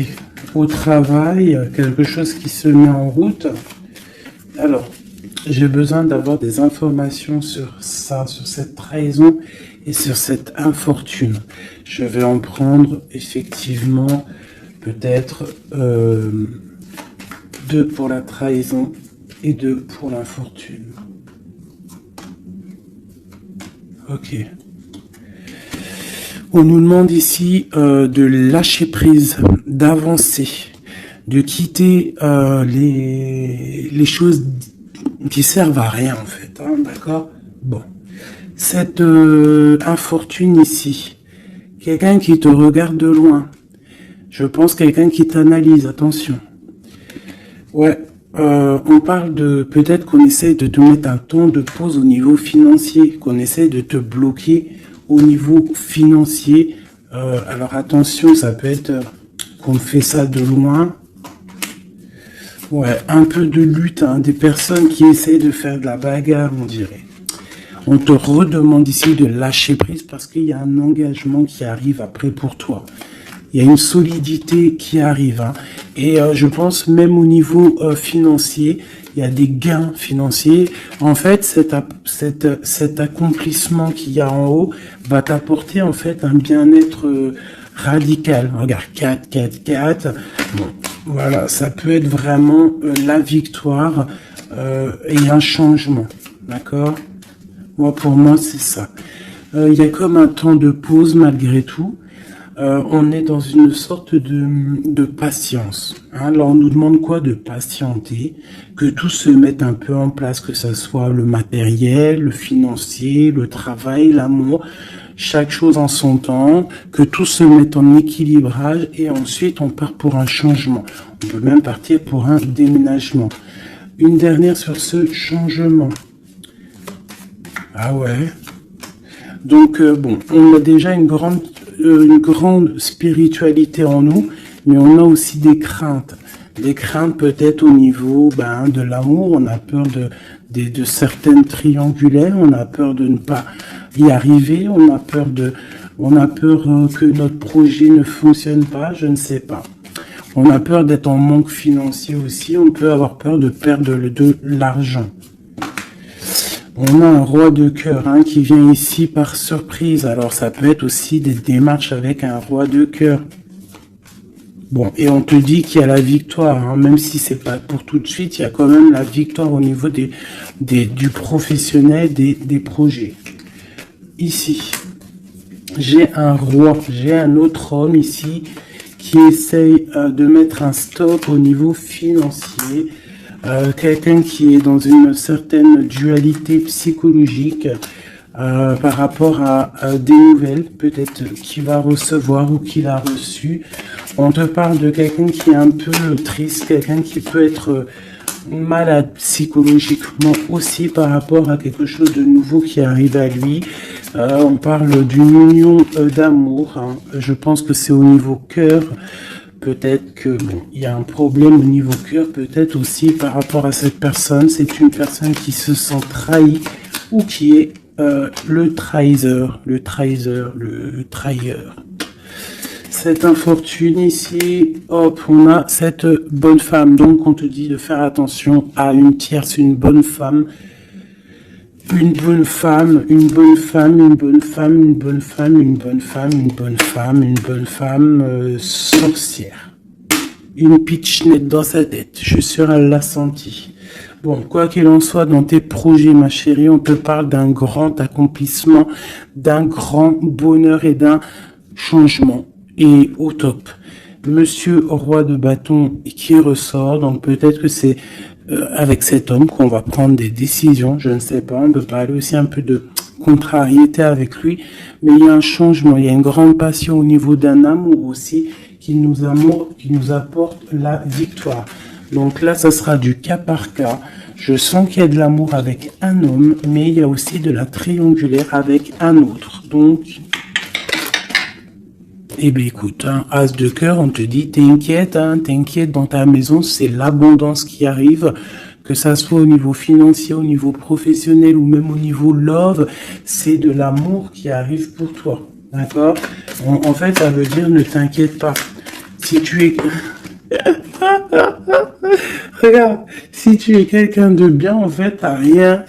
Au travail, quelque chose qui se met en route. Alors, j'ai besoin d'avoir des informations sur ça, sur cette trahison et sur cette infortune. Je vais en prendre effectivement peut-être 2 pour la trahison et 2 pour l'infortune. Ok. On nous demande ici de lâcher prise, d'avancer, de quitter les choses qui servent à rien en fait, hein, d'accord? Bon, cette infortune ici, quelqu'un qui te regarde de loin, je pense quelqu'un qui t'analyse, attention. Ouais, on parle de peut-être qu'on essaie de te mettre un temps de pause au niveau financier, qu'on essaie de te bloquer au niveau financier. Alors attention, ça peut être qu'on fait ça de loin. Ouais, un peu de lutte, hein, des personnes qui essayent de faire de la bagarre, on dirait. On te redemande ici de lâcher prise parce qu'il y a un engagement qui arrive après pour toi. Il y a une solidité qui arrive. Hein. Et je pense même au niveau financier, il y a des gains financiers. En fait, cet accomplissement qu'il y a en haut va t'apporter en fait un bien-être radical. Regarde, 4, 4, 4. Bon, voilà, ça peut être vraiment la victoire et un changement. D'accord? Moi, pour moi, c'est ça. Il y a comme un temps de pause malgré tout. On est dans une sorte de patience. Hein. Là, on nous demande quoi? De patienter, que tout se mette un peu en place, que ce soit le matériel, le financier, le travail, l'amour, chaque chose en son temps, que tout se mette en équilibrage et ensuite on part pour un changement. On peut même partir pour un déménagement. Une dernière sur ce changement. Ah ouais. Donc, bon, on a déjà une grande spiritualité en nous, mais on a aussi des craintes. Des craintes peut-être au niveau de l'amour, on a peur de certaines triangulaires, on a peur de ne pas y arriver, on a peur que notre projet ne fonctionne pas, je ne sais pas. On a peur d'être en manque financier aussi, on peut avoir peur de perdre de l'argent. On a un roi de cœur qui vient ici par surprise. Alors ça peut être aussi des démarches avec un roi de cœur. Bon, et on te dit qu'il y a la victoire, même si c'est pas pour tout de suite, il y a quand même la victoire au niveau du professionnel, des projets. Ici, j'ai un roi, j'ai un autre homme ici qui essaye de mettre un stop au niveau financier. Quelqu'un qui est dans une certaine dualité psychologique par rapport à des nouvelles, peut-être qu'il va recevoir ou qu'il a reçu. On te parle de quelqu'un qui est un peu triste, quelqu'un qui peut être malade psychologiquement aussi par rapport à quelque chose de nouveau qui arrive à lui. On parle d'une union d'amour. Je pense que c'est au niveau cœur. Peut-être que bon, il y a un problème au niveau cœur, peut-être aussi par rapport à cette personne. C'est une personne qui se sent trahie ou qui est le trahisseur, le trahisseur, le trahilleur. Cette infortune ici, hop, on a cette bonne femme. Donc on te dit de faire attention à une tierce, une bonne femme. Une bonne femme, une bonne femme, une bonne femme, une bonne femme, une bonne femme, une bonne femme, une bonne femme sorcière. Une pitchnette dans sa tête. Je suis sûr, elle l'a senti. Bon, quoi qu'il en soit, dans tes projets, ma chérie, on te parle d'un grand accomplissement, d'un grand bonheur et d'un changement. Et au top. Monsieur roi de bâton qui ressort, donc peut-être que c'est avec cet homme qu'on va prendre des décisions, je ne sais pas, on peut parler aussi un peu de contrariété avec lui, mais il y a un changement, il y a une grande passion au niveau d'un amour aussi qui nous apporte la victoire. Donc là, ça sera du cas par cas. Je sens qu'il y a de l'amour avec un homme, mais il y a aussi de la triangulaire avec un autre. Donc, eh bien écoute, hein, as de cœur, on te dit, t'inquiète, t'inquiète, dans ta maison, c'est l'abondance qui arrive, que ça soit au niveau financier, au niveau professionnel ou même au niveau love, c'est de l'amour qui arrive pour toi, d'accord? En fait, ça veut dire ne t'inquiète pas. Si tu es... Regarde, si tu es quelqu'un de bien, en fait, t'as rien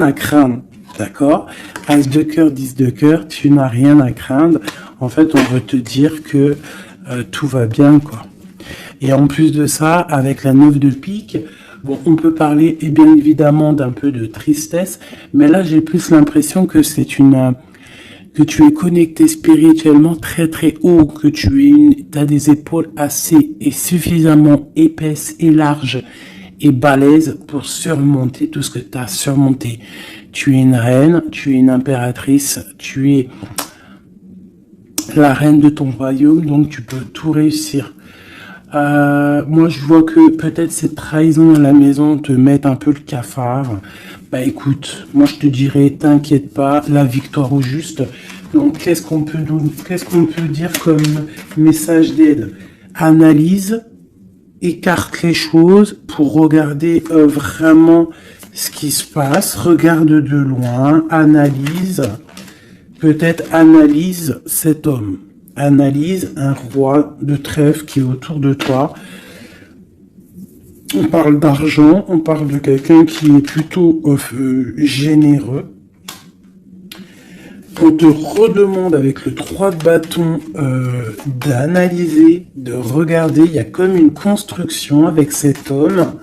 à craindre. D'accord? As de cœur, 10 de cœur, tu n'as rien à craindre. En fait, on veut te dire que tout va bien, quoi. Et en plus de ça, avec la 9 de pique, bon, on peut parler, et bien évidemment, d'un peu de tristesse, mais là, j'ai plus l'impression que que tu es connecté spirituellement très très haut, que t'as des épaules assez et suffisamment épaisses et larges et balèzes pour surmonter tout ce que tu as surmonté. Tu es une reine, tu es une impératrice, tu es la reine de ton royaume, donc tu peux tout réussir. Moi, je vois que peut-être cette trahison à la maison te met un peu le cafard. Bah écoute, moi je te dirais, t'inquiète pas, la victoire au juste. Donc qu'est-ce qu'on peut dire comme message d'aide? Analyse, écarte les choses pour regarder vraiment ce qui se passe, regarde de loin, analyse, peut-être analyse cet homme, analyse un roi de trèfle qui est autour de toi. On parle d'argent, on parle de quelqu'un qui est plutôt généreux. On te redemande avec le 3 de bâton d'analyser, de regarder. Il y a comme une construction avec cet homme.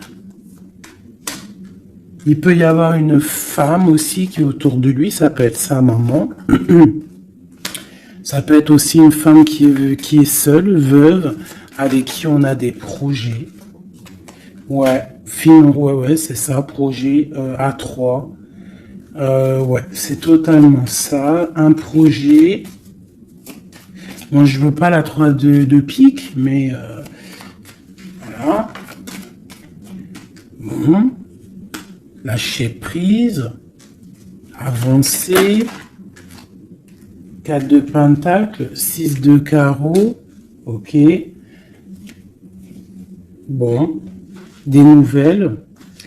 Il peut y avoir une femme aussi qui est autour de lui. Ça peut être sa maman. Ça peut être aussi une femme qui est seule, veuve, avec qui on a des projets. Ouais, ouais, c'est ça, projet à 3. Ouais, c'est totalement ça. Un projet. Bon, je veux pas la 3 de pique, mais voilà. Bon. Lâcher prise. Avancer. 4 de pentacle. 6 de carreau. Ok. Bon. Des nouvelles.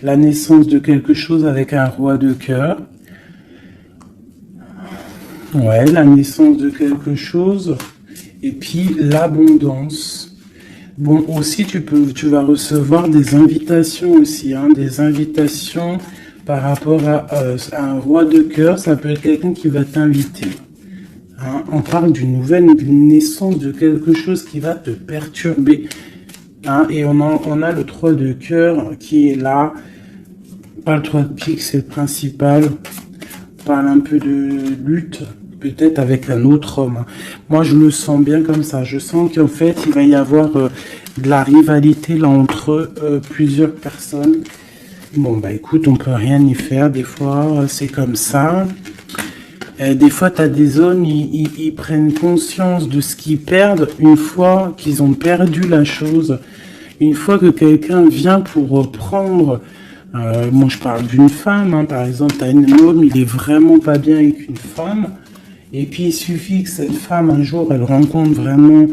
La naissance de quelque chose avec un roi de cœur. Ouais, la naissance de quelque chose. Et puis l'abondance. Bon, aussi tu vas recevoir des invitations aussi, hein, des invitations par rapport à un roi de cœur. Ça peut être quelqu'un qui va t'inviter. Hein, on parle d'une nouvelle naissance de quelque chose qui va te perturber. Hein, et on a le 3 de cœur qui est là. Pas le 3 de pique, c'est le principal. On parle un peu de lutte, peut-être avec un autre homme. Hein. Moi, je le sens bien comme ça. Je sens qu'en fait, il va y avoir de la rivalité là entre plusieurs personnes. Bon, bah écoute, on peut rien y faire. Des fois, c'est comme ça. Des fois, tu as des zones, ils prennent conscience de ce qu'ils perdent une fois qu'ils ont perdu la chose. Une fois que quelqu'un vient pour reprendre, moi je parle d'une femme, hein, par exemple, tu as un homme, il est vraiment pas bien avec une femme, Et puis il suffit que cette femme un jour elle rencontre vraiment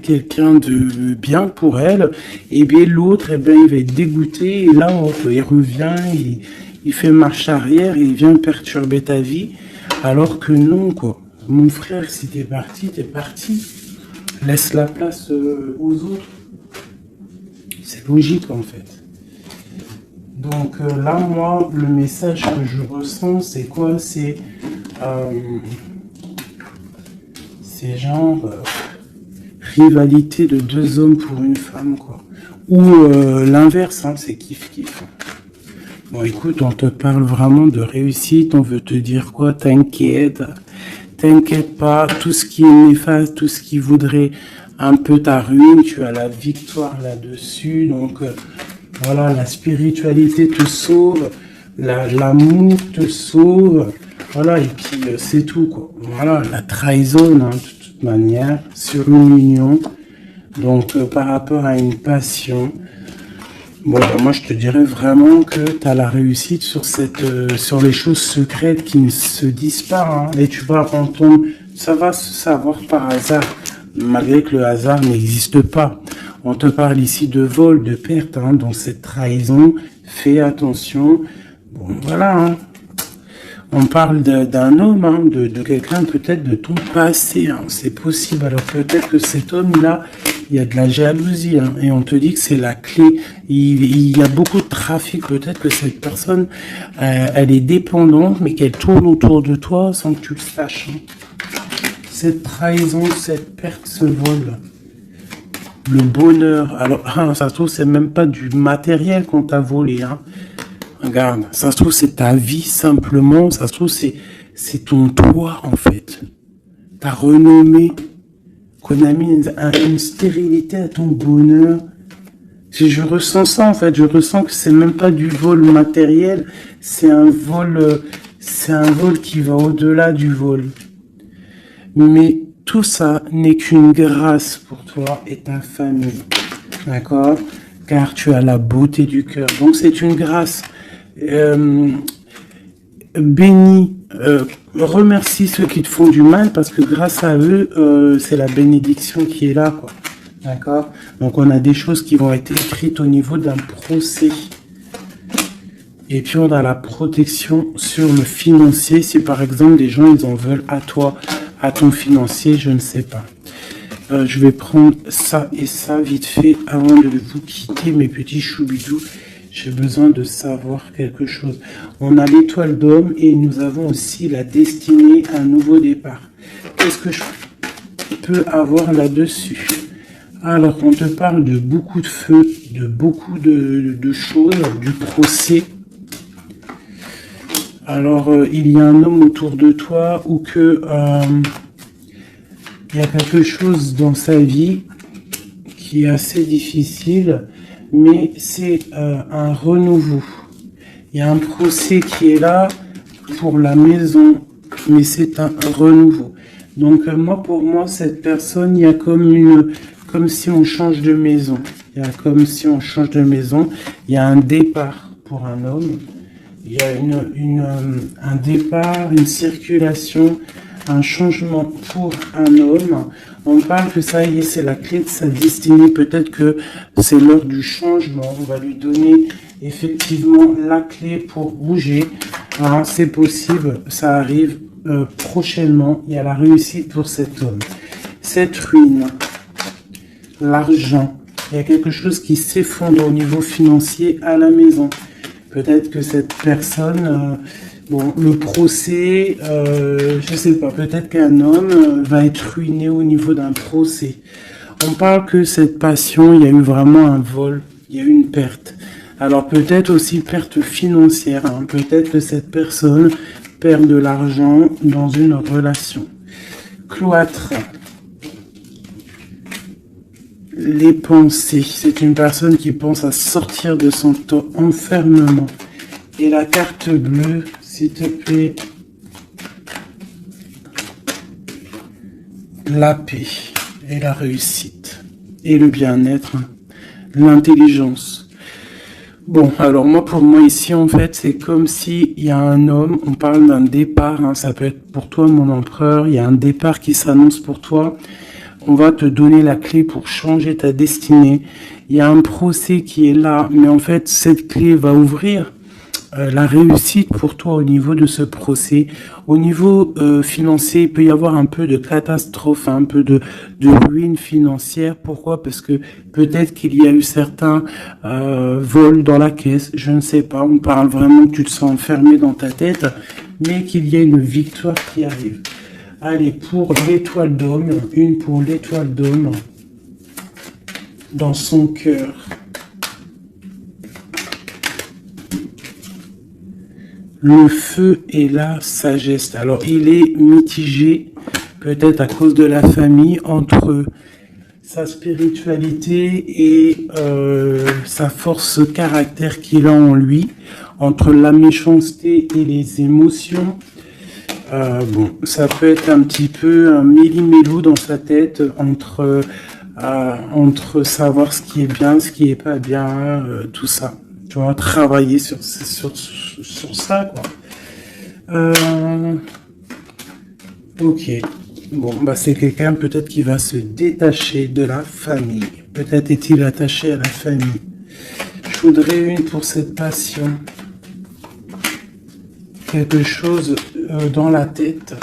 quelqu'un de bien pour elle, et bien l'autre il va être dégoûté, et là il revient, il fait marche arrière, et il vient perturber ta vie, alors que non quoi. Mon frère, si t'es parti, laisse la place aux autres. C'est logique en fait. Donc là, moi, le message que je ressens, c'est quoi? C'est genre rivalité de deux hommes pour une femme, quoi. Ou l'inverse, hein, c'est kiff-kiff. Bon, écoute, on te parle vraiment de réussite, on veut te dire quoi? T'inquiète pas, tout ce qui est néfaste, tout ce qui voudrait un peu ta ruine, tu as la victoire là-dessus, donc voilà, la spiritualité te sauve, l'amour te sauve, voilà, et puis c'est tout, quoi. Voilà, la trahison, hein, de toute manière, sur une union, donc par rapport à une passion. Bon, moi je te dirais vraiment que tu as la réussite sur sur les choses secrètes qui ne se disent pas, hein. Et tu vas entendre, ça va se savoir par hasard, malgré que le hasard n'existe pas. On te parle ici de vol, de perte, hein, donc cette trahison, fais attention. Bon, voilà, hein. On parle d'un homme, hein, de quelqu'un peut-être de ton passé, hein, c'est possible. Alors peut-être que cet homme-là, il y a de la jalousie, hein, et on te dit que c'est la clé. Il y a beaucoup de trafic, peut-être que cette personne, elle est dépendante, mais qu'elle tourne autour de toi sans que tu le saches. Hein. Cette trahison, cette perte, ce vol, le bonheur. Alors, ça se trouve, c'est même pas du matériel qu'on t'a volé, hein. Regarde, ça se trouve c'est ta vie simplement, ça se trouve c'est ton toi en fait. Ta renommée, qu'on a mis une stérilité à ton bonheur. Si je ressens ça en fait, je ressens que c'est même pas du vol matériel, c'est un vol qui va au-delà du vol. Mais tout ça n'est qu'une grâce pour toi et ta famille, d'accord? Car tu as la beauté du cœur, donc c'est une grâce. Bénis, remercie ceux qui te font du mal parce que grâce à eux, c'est la bénédiction qui est là, quoi. D'accord? Donc on a des choses qui vont être écrites au niveau d'un procès. Et puis on a la protection sur le financier. Si par exemple des gens ils en veulent à toi, à ton financier, je ne sais pas. Je vais prendre ça et ça vite fait avant de vous quitter, mes petits choubidous. J'ai besoin de savoir quelque chose. On a l'étoile d'homme et nous avons aussi la destinée à un nouveau départ. Qu'est-ce que je peux avoir là-dessus? Alors, on te parle de beaucoup de feu, de beaucoup de choses, du procès. Alors, il y a un homme autour de toi ou que il y a quelque chose dans sa vie qui est assez difficile, mais c'est un renouveau. Il y a un procès qui est là pour la maison, mais c'est un renouveau. Donc pour moi, cette personne, il y a comme si on change de maison. Il y a comme si on change de maison. Il y a un départ pour un homme. Il y a un départ, une circulation, un changement pour un homme. On parle que ça y est, c'est la clé de sa destinée. Peut-être que c'est l'heure du changement. On va lui donner effectivement la clé pour bouger. Alors, c'est possible, ça arrive prochainement. Il y a la réussite pour cet homme. Cette ruine, l'argent, il y a quelque chose qui s'effondre au niveau financier à la maison. Peut-être que cette personne... bon, le procès, je sais pas, peut-être qu'un homme va être ruiné au niveau d'un procès. On parle que cette passion, il y a eu vraiment un vol, il y a eu une perte. Alors peut-être aussi perte financière, hein. Peut-être que cette personne perd de l'argent dans une relation. Cloître. Les pensées, c'est une personne qui pense à sortir de son enfermement. Et la carte bleue, s'il te plaît, la paix et la réussite et le bien-être, l'intelligence. Bon, alors moi, pour moi ici, en fait, c'est comme si il y a un homme, on parle d'un départ, hein, ça peut être pour toi, mon empereur, il y a un départ qui s'annonce pour toi. On va te donner la clé pour changer ta destinée. Il y a un procès qui est là, mais en fait, cette clé va ouvrir la réussite pour toi au niveau de ce procès. Au niveau financier, il peut y avoir un peu de catastrophe, un peu de ruine financière. Pourquoi? Parce que peut-être qu'il y a eu certains vols dans la caisse, je ne sais pas. On parle vraiment que tu te sens enfermé dans ta tête, mais qu'il y a une victoire qui arrive. Allez, pour l'étoile d'homme, une pour l'étoile d'homme dans son cœur. Le feu et la sagesse. Alors, il est mitigé, peut-être à cause de la famille, entre sa spiritualité et sa force caractère qu'il a en lui, entre la méchanceté et les émotions. Bon, ça peut être un petit peu un méli-mélou dans sa tête entre savoir ce qui est bien, ce qui est pas bien, tout ça. Tu vois, travailler sur ça, quoi. Ok. Bon, bah c'est quelqu'un peut-être qui va se détacher de la famille. Peut-être est-il attaché à la famille. Je voudrais une pour cette passion. Quelque chose dans la tête.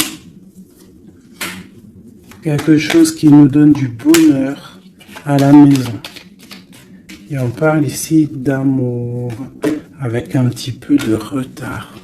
Quelque chose qui nous donne du bonheur à la maison. Et on parle ici d'amour avec un petit peu de retard.